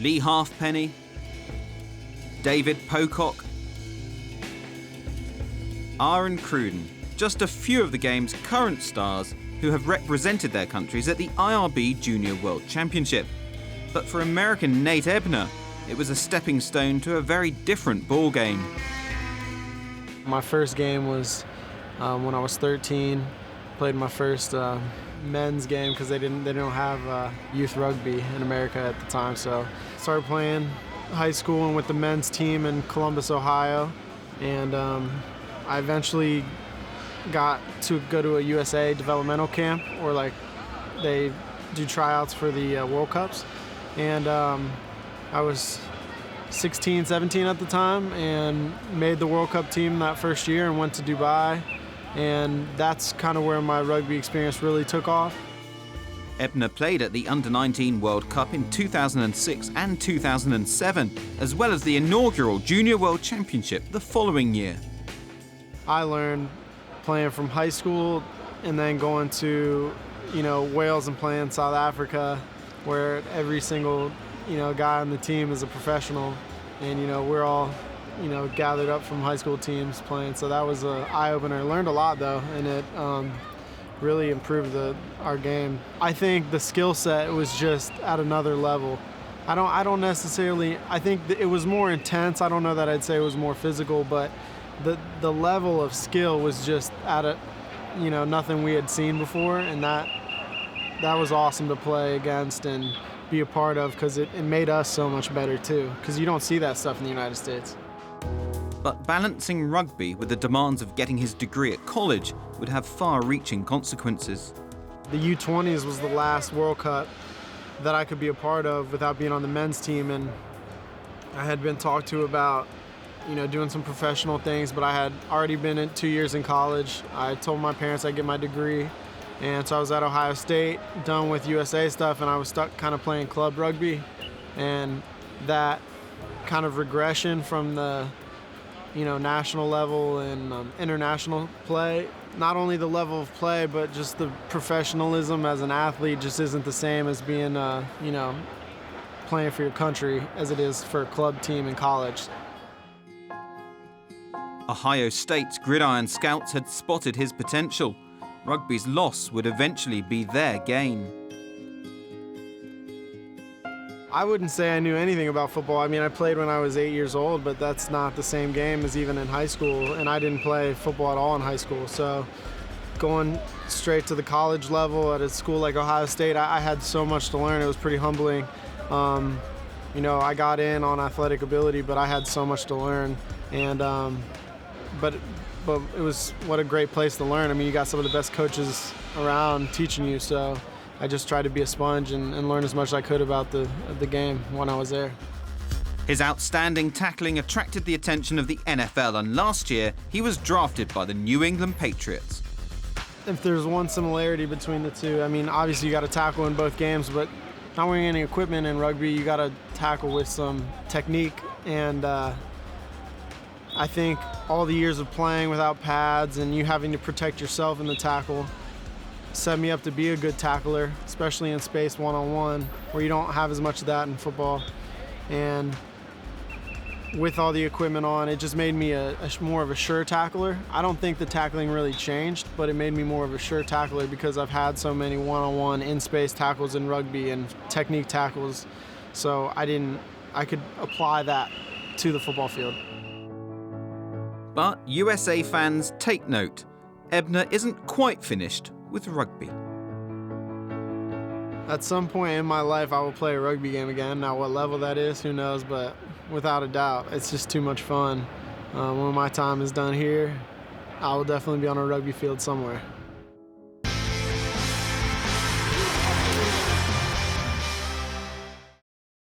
Lee Halfpenny, David Pocock, Aaron Cruden, just a few of the game's current stars who have represented their countries at the IRB Junior World Championship. But for American Nate Ebner, it was a stepping stone to a very different ball game. My first game was when I was 13. Played my first men's game because they don't have youth rugby in America at the time. So started playing high school and with the men's team in Columbus, Ohio, and I eventually got to go to a USA developmental camp, or like they do tryouts for the World Cups, and I was 16, 17 at the time, and made the World Cup team that first year and went to Dubai, and that's kind of where my rugby experience really took off. Ebner played at the Under-19 World Cup in 2006 and 2007, as well as the inaugural Junior World Championship the following year. I learned playing from high school and then going to, Wales and playing South Africa, where every single, guy on the team is a professional, and, we're all, gathered up from high school teams playing. So that was an eye-opener. I learned a lot, though, and it really improved our game. I think the skill set was just at another level. I don't necessarily, I think it was more intense. I don't know that I'd say it was more physical, but the level of skill was just at a, nothing we had seen before, and that was awesome to play against and be a part of, because it made us so much better too, because you don't see that stuff in the United States. But balancing rugby with the demands of getting his degree at college would have far-reaching consequences. The U20s was the last World Cup that I could be a part of without being on the men's team, and I had been talked to about doing some professional things, but I had already been in 2 years in college. I told my parents I'd get my degree, and so I was at Ohio State, done with USA stuff, and I was stuck kind of playing club rugby. And that kind of regression from the national level and international play, not only the level of play, but just the professionalism as an athlete just isn't the same as being playing for your country as it is for a club team in college. Ohio State's gridiron scouts had spotted his potential. Rugby's loss would eventually be their gain. I wouldn't say I knew anything about football. I mean, I played when I was 8 years old, but that's not the same game as even in high school, and I didn't play football at all in high school. So going straight to the college level at a school like Ohio State, I had so much to learn. It was pretty humbling. I got in on athletic ability, but I had so much to learn. And but it was, what a great place to learn. I mean, you got some of the best coaches around teaching you, so I just tried to be a sponge and learn as much as I could about the game when I was there. His outstanding tackling attracted the attention of the NFL, and last year he was drafted by the New England Patriots. If there's one similarity between the two, I mean, obviously you got to tackle in both games, but not wearing any equipment in rugby, you got to tackle with some technique. And I think all the years of playing without pads and you having to protect yourself in the tackle set me up to be a good tackler, especially in space one-on-one, where you don't have as much of that in football. And with all the equipment on, it just made me a more of a sure tackler. I don't think the tackling really changed, but it made me more of a sure tackler because I've had so many one-on-one in-space tackles in rugby and technique tackles, so I could apply that to the football field. But USA fans take note. Ebner isn't quite finished with rugby. At some point in my life, I will play a rugby game again. Now, what level that is, who knows, but without a doubt, it's just too much fun. When my time is done here, I will definitely be on a rugby field somewhere.